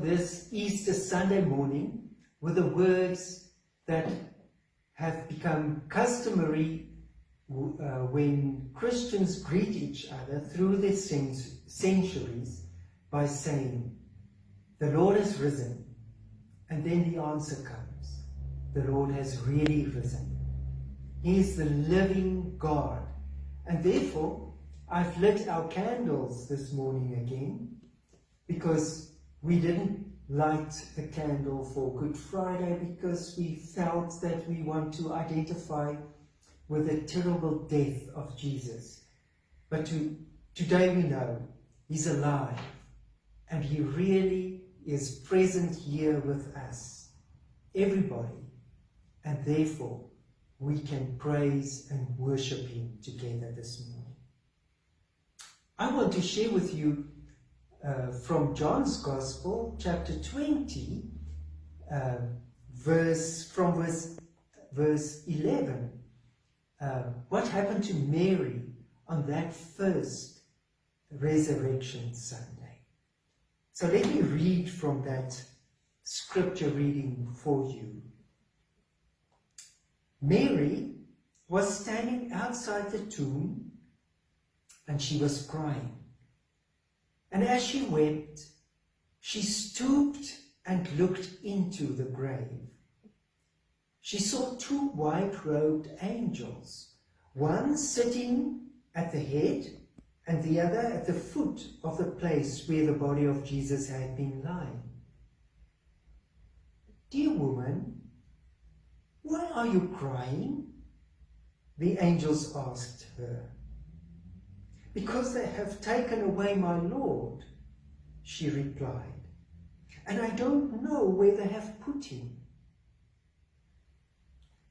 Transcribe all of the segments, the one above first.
this Easter Sunday morning with the words that have become customary when Christians greet each other through the centuries by saying, "The Lord has risen," and then the answer comes, "The Lord has really risen." He is the living God, and therefore I've lit our candles this morning again, because we didn't light the candle for Good Friday because we felt that we want to identify with the terrible death of Jesus. But today we know He's alive and He really is present here with us, everybody, and therefore we can praise and worship Him together this morning. I want to share with you from John's Gospel, chapter 20, verse 11. What happened to Mary on that first Resurrection Sunday? So let me read from that scripture reading for you. Mary was standing outside the tomb and she was crying. And as she wept, she stooped and looked into the grave. She saw two white-robed angels, one sitting at the head and the other at the foot of the place where the body of Jesus had been lying. "Dear woman, why are you crying?" the angels asked her. "Because they have taken away my Lord," she replied, "and I don't know where they have put him."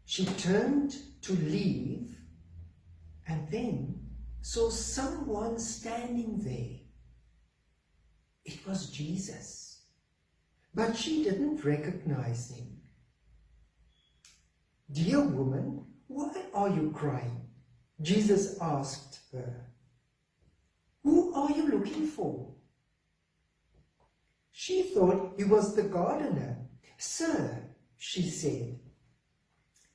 She turned to leave and then saw someone standing there. It was Jesus, but she didn't recognize him. "Dear woman, why are you crying?" Jesus asked her. "Who are you looking for?" She thought he was the gardener. "Sir," she said,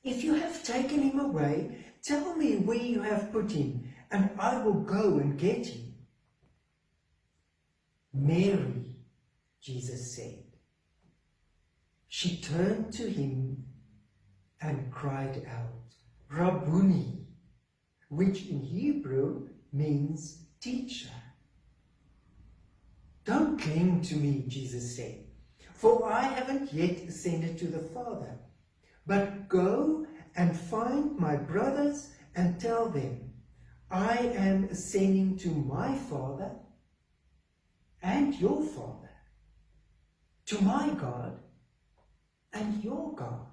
"if you have taken him away, tell me where you have put him, and I will go and get him." "Mary," Jesus said. She turned to him and cried out, "Rabboni," which in Hebrew means teacher. "Don't cling to me," Jesus said, "for I haven't yet ascended to the Father. But go and find my brothers and tell them, I am ascending to my Father and your Father, to my God and your God."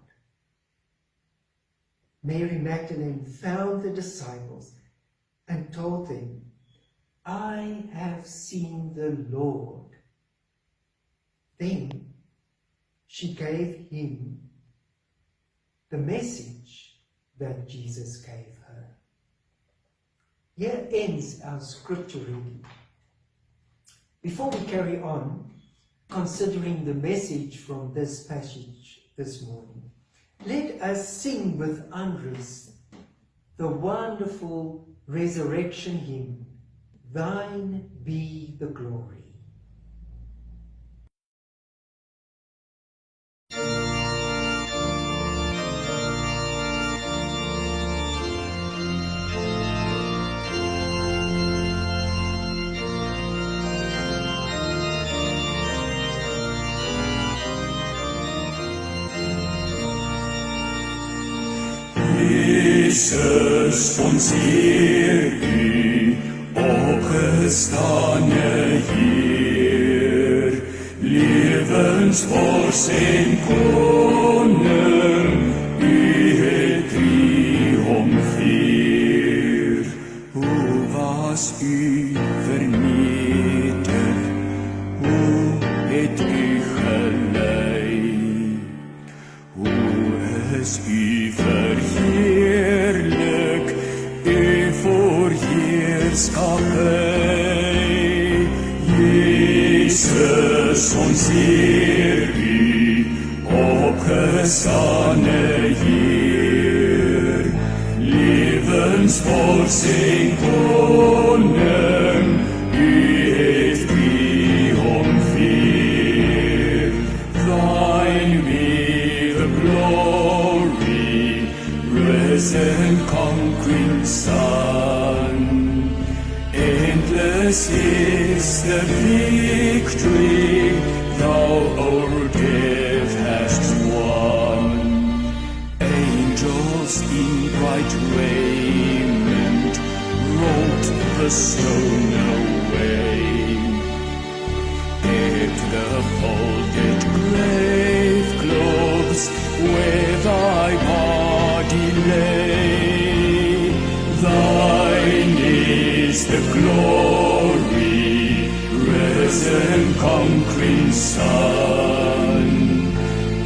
Mary Magdalene found the disciples and told them, "I have seen the Lord." Then she gave him the message that Jesus gave her. Here ends our scripture reading. Before we carry on considering the message from this passage this morning, let us sing with Andres the wonderful resurrection hymn, "Thine be the glory." Jezus, ons Heer, U opgestane Heer, lewensvors en koning, U het triomfeer. Hoe was U vernietig, hoe het U gelei, hoe is U verheerlijk, U voor heerskappy, Jezus. Jesus, ons eer U, opgestane Heer, lewensvors en koning, U het triomfeer. Thine be the glory, risen conquering Son. Endless is the victory Thou o'er death hast won. Angels in bright raiment rolled the stone away. Decked the folded grave clothes where Thy body lay. Thine is the glory, risen conquering Son.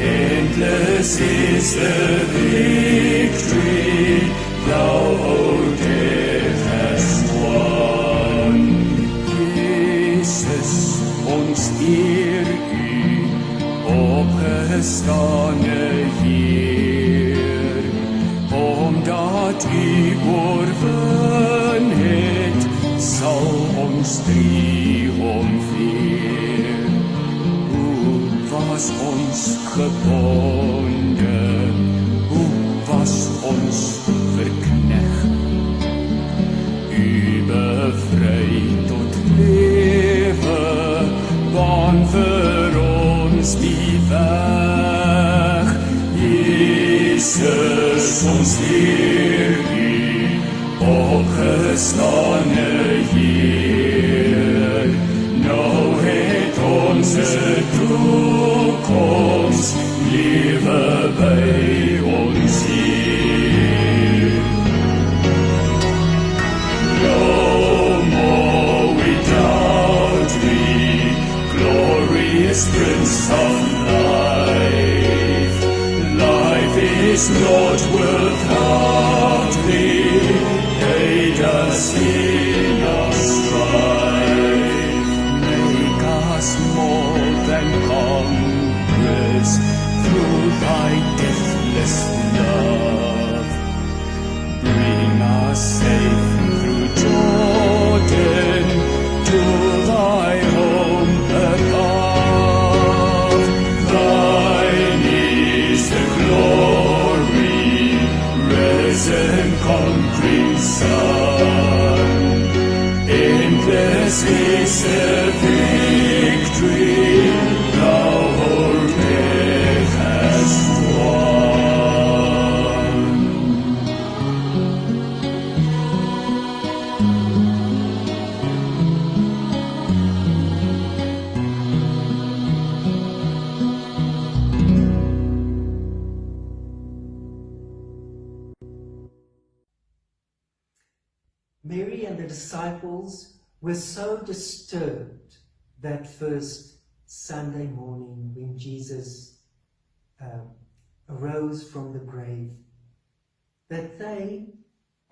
Endless is the victory Thou o'er death hast won. Jesus, ons eer U, opgestane Heer, omdat U oorwin het, sal ons triomfeer. Hoe was ons gebonde, hoe was ons verkneg, U bevry tot lewe, baan vir ons die weg. Jesus, ons eer U, opgestane Heer, nou het ons 'n toekoms, lewe by ons Heer. No more we doubt Thee, glorious Prince of life. Life is not without Thee, aid us in our strife. Make us more than conquerors through Thy deathless love. Bring us safe through Jordan to Thy home above. Thine is the glory, risen conquering Son. Endless is the victory Thou o'er death hast won. Mary and the disciples were so disturbed that first Sunday morning when Jesus arose from the grave that they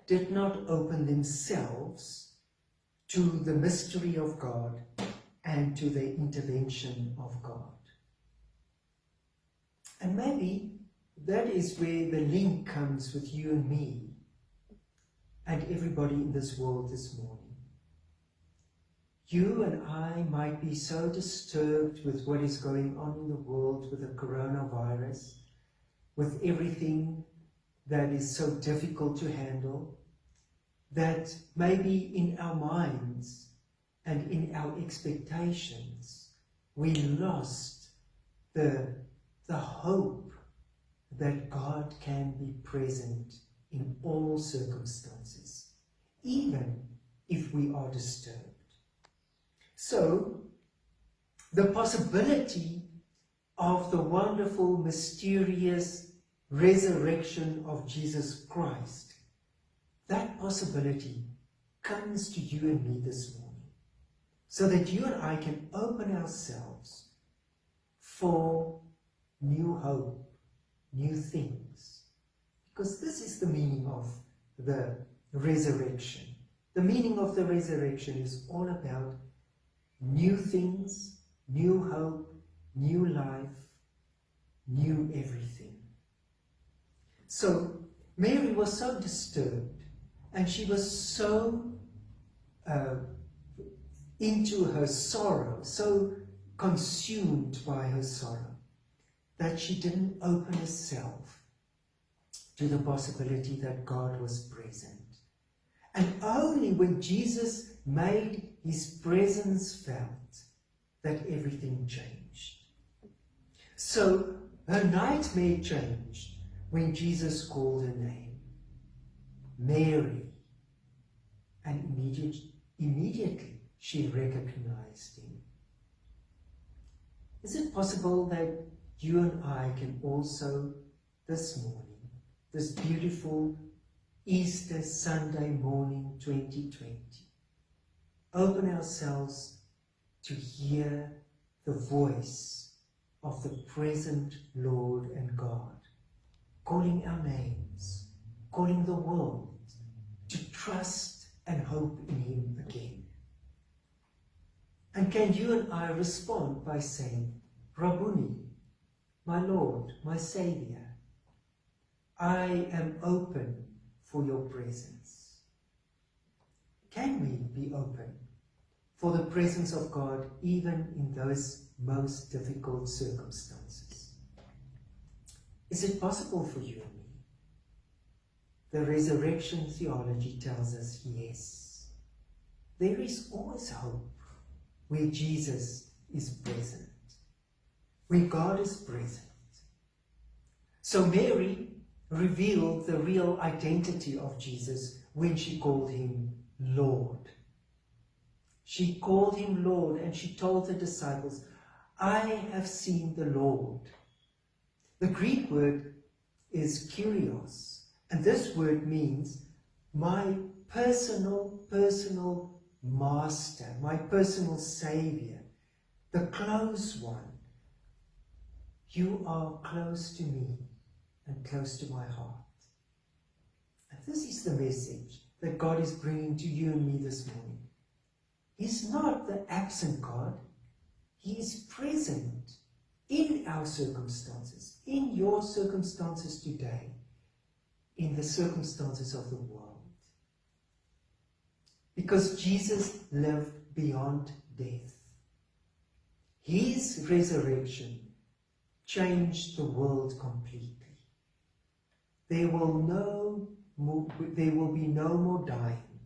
did not open themselves to the mystery of God and to the intervention of God. And maybe that is where the link comes with you and me and everybody in this world this morning. You and I might be so disturbed with what is going on in the world with the coronavirus, with everything that is so difficult to handle, that maybe in our minds and in our expectations, we lost the hope that God can be present in all circumstances, even if we are disturbed. So, the possibility of the wonderful, mysterious resurrection of Jesus Christ, that possibility comes to you and me this morning, so that you and I can open ourselves for new hope, new things. Because this is the meaning of the resurrection. The meaning of the resurrection is all about new things new hope, new life, new everything. So Mary was so disturbed, and she was so into her sorrow, so consumed by her sorrow, that she didn't open herself to the possibility that God was present. And only when Jesus made his presence felt that everything changed. So her nightmare changed when Jesus called her name, Mary, and immediately she recognized him. Is it possible that you and I can also this morning, this beautiful Easter Sunday morning 2020, open ourselves to hear the voice of the present Lord and God, calling our names, calling the world to trust and hope in him again? And can you and I respond by saying, Rabboni, my Lord, my Savior, I am open for your presence. Can we be open for the presence of God even in those most difficult circumstances? Is it possible for you and me? The resurrection theology tells us yes. There is always hope where Jesus is present, where God is present. So Mary revealed the real identity of Jesus when she called him Lord. She called him Lord, and she told the disciples, I have seen the Lord. The Greek word is kurios, and this word means my personal master, my personal Savior, the close one. You are close to me and close to my heart. And this is the message that God is bringing to you and me this morning. He's not the absent God. He is present in our circumstances, in your circumstances today, in the circumstances of the world. Because Jesus lived beyond death. His resurrection changed the world completely. There will be no more dying,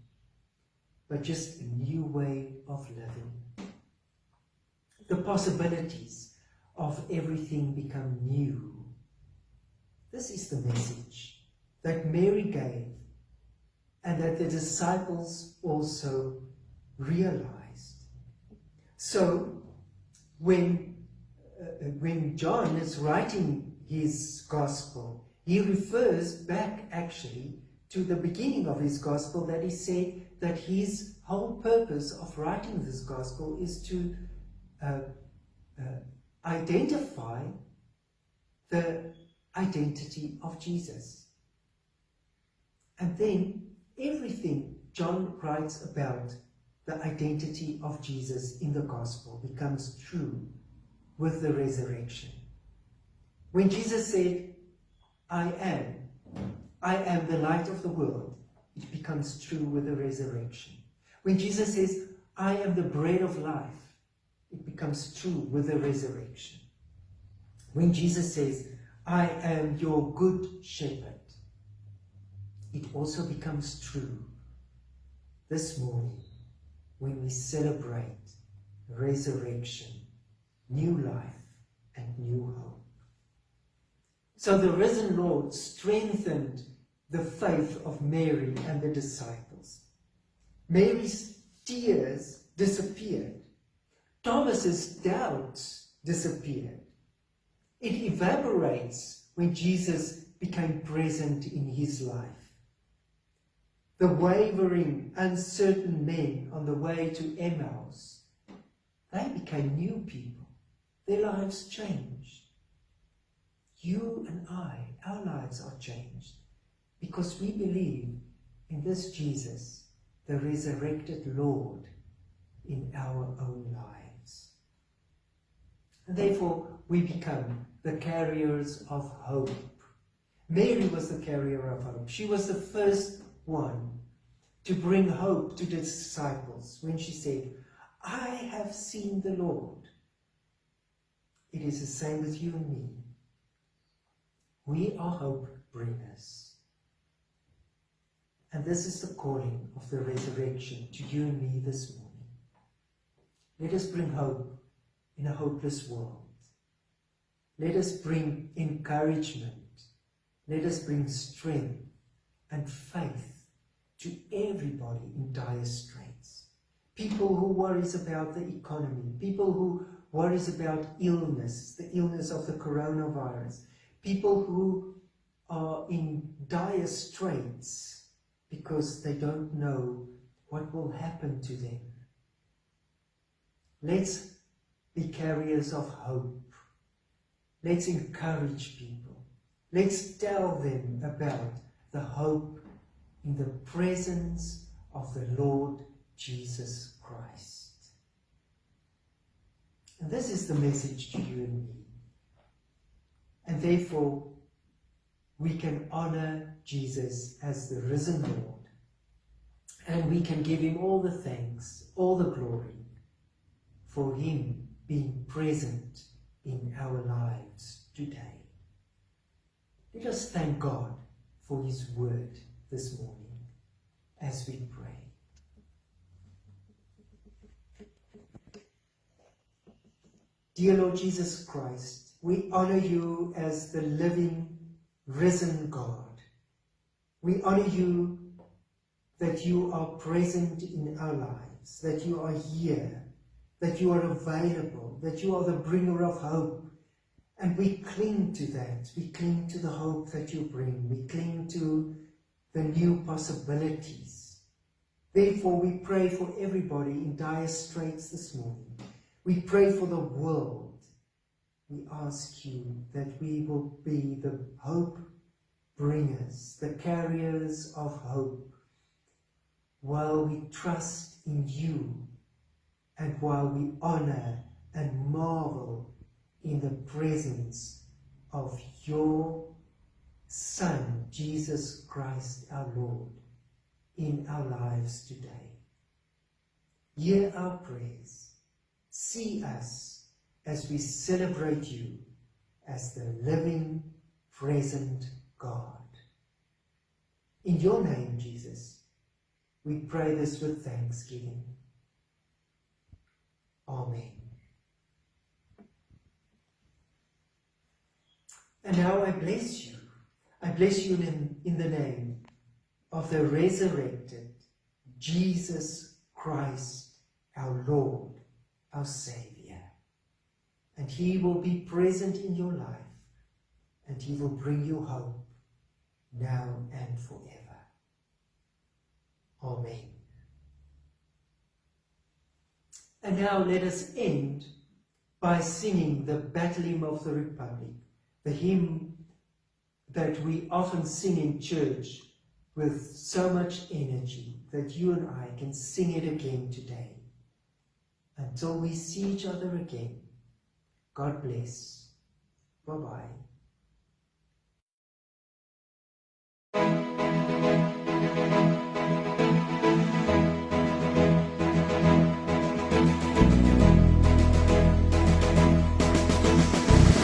but just a new way of living. The possibilities of everything become new. This is the message that Mary gave, and that the disciples also realized. So when John is writing his gospel, he refers back actually to the beginning of his gospel, that he said that his whole purpose of writing this gospel is to identify the identity of Jesus. And then everything John writes about the identity of Jesus in the gospel becomes true with the resurrection. When Jesus said, I am the light of the world, it becomes true with the resurrection. When Jesus says, I am the bread of life, it becomes true with the resurrection. When Jesus says, I am your good shepherd, it also becomes true this morning when we celebrate resurrection, new life, and new hope. So the risen Lord strengthened the faith of Mary and the disciples. Mary's tears disappeared. Thomas's doubts disappeared. It evaporates when Jesus became present in his life. The wavering, uncertain men on the way to Emmaus, they became new people. Their lives changed. You and I, our lives are changed because we believe in this Jesus, the resurrected Lord, in our own lives. And therefore, we become the carriers of hope. Mary was the carrier of hope. She was the first one to bring hope to the disciples when she said, I have seen the Lord. It is the same with you and me. We are hope bringers. And this is the calling of the resurrection to you and me this morning. Let us bring hope in a hopeless world. Let us bring encouragement. Let us bring strength and faith to everybody in dire straits. People who worries about the economy, people who worries about illness, the illness of the coronavirus, people who are in dire straits because they don't know what will happen to them. Let's be carriers of hope. Let's encourage people. Let's tell them about the hope in the presence of the Lord Jesus Christ. And this is the message to you and me. And therefore, we can honor Jesus as the risen Lord. And we can give him all the thanks, all the glory for him being present in our lives today. Let us thank God for his word this morning as we pray. Dear Lord Jesus Christ, we honor you as the living, risen God. We honor you that you are present in our lives, that you are here, that you are available, that you are the bringer of hope. And we cling to that. We cling to the hope that you bring. We cling to the new possibilities. Therefore, we pray for everybody in dire straits this morning. We pray for the world. We ask you that we will be the hope bringers, the carriers of hope, while we trust in you and while we honor and marvel in the presence of your Son, Jesus Christ our Lord, in our lives today. Hear our prayers. See us as we celebrate you as the living, present God. In your name, Jesus, we pray this with thanksgiving. Amen. And now I bless you. I bless you in the name of the resurrected Jesus Christ, our Lord, our Savior. And he will be present in your life, and he will bring you hope now and forever. Amen. And now let us end by singing the Battle Hymn of the Republic, the hymn that we often sing in church with so much energy that you and I can sing it again today. Until we see each other again, God bless. Bye-bye.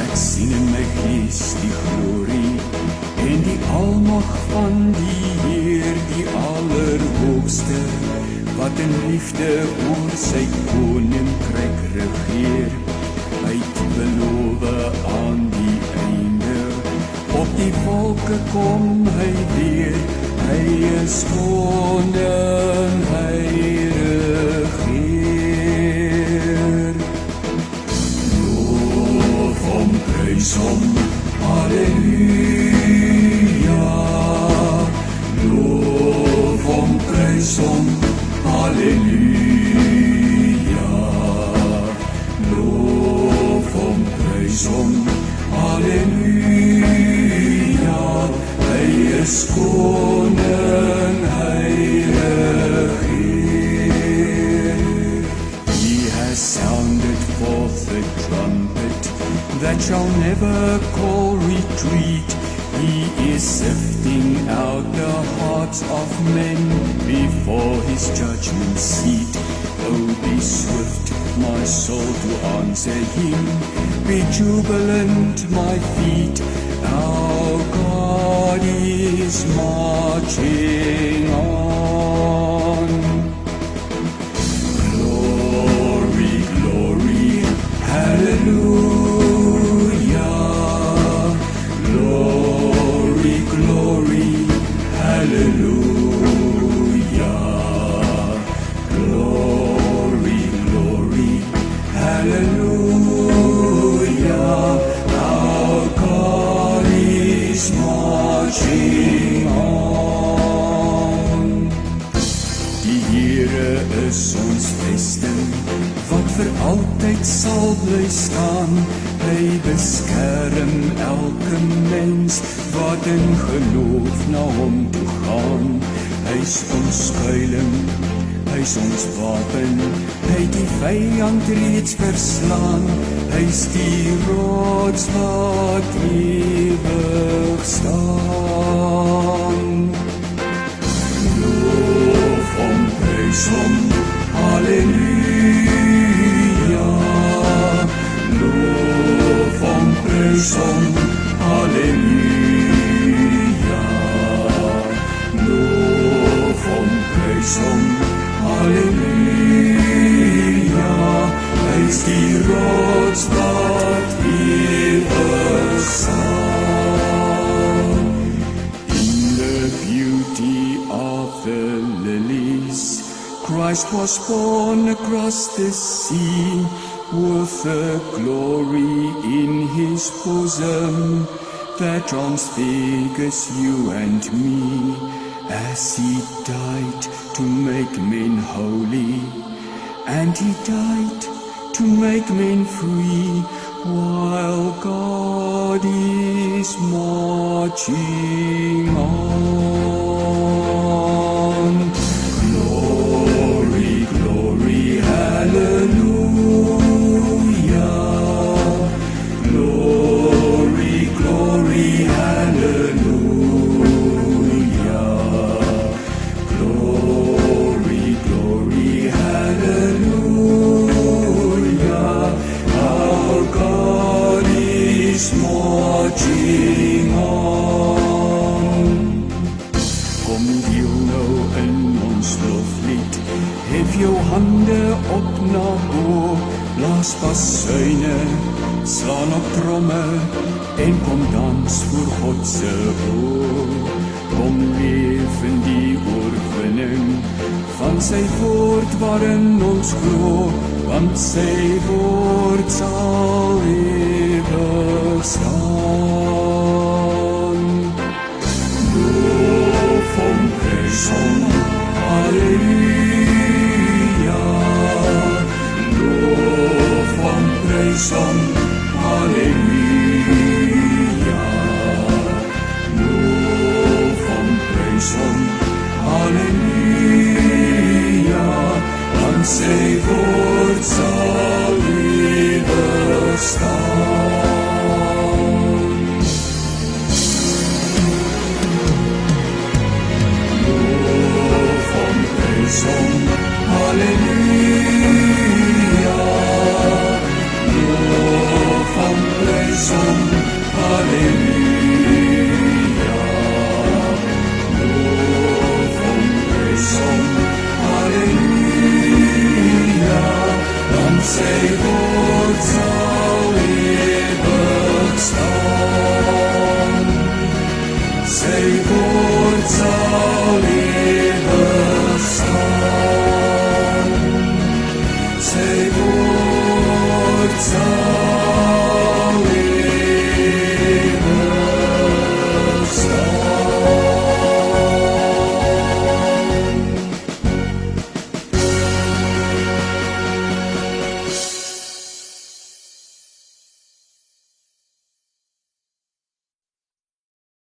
Ek sien in my gees die glorie en die almag van die Heer, die Allerhoogste, wat in liefde oor sy koninkryk regeer. Uit belofte aan die einde, op die volke kom hy weer. Hy is koning, hy regeer. Loof hom, prys hom, halleluja. Loof hom, prys hom, halleluja. Loof hom, prys hom, halleluja. Hy is koning, hy regeer. He has sounded forth the trumpet, treat. He is sifting out the hearts of men before his judgment seat. Oh, be swift, my soul, to answer him. Be jubilant, my feet. Our God is marching on. Glory, glory, hallelujah. Glory, glory, hallelujah. Glory, glory, hallelujah. Our God is marching on. Die Here is ons vesting, wat vir altyd sal bly staan. Hy beskerm elke mens wat in geloof na hom toe gaan. Hy's ons skuilings, hy's ons wapen, hy het die vyand reeds verslaan. Hy's die rots wat ewig staan. Loof hom, prys hom, halleluja. Loof hom, prys hom, halleluja. Loof hom, prys hom, halleluja. Hy's die rots wat ewig staan. In the beauty of the lilies, Christ was born across the sea, with the glory in his bosom that transfigures you and me, as he died to make men holy, and he died to make men free, while God is marching on. Glory, glory, hallelujah. Glory, glory, hallelujah. Glory, glory, hallelujah. Our God is marching on. Kom deel nou in ons loflied, hef jou hande op na bo, blaas basuine, slaan op tromme, en kom dans voor God se oor. Kom leef in die oorwinning van sy woord waarin ons glo, want sy woord sal ewig staan. Loof hom, prys hom, halleluja. Loof hom, prys hom, halleluja. Loof hom, prys hom, halleluja. Want sy woord sal ewig staan. Loof hom, prys hom, halleluja. Loof hom, prys hom, halleluja. Loof hom, prys hom, halleluja. Want sy woord sal ewig staan. Sy woord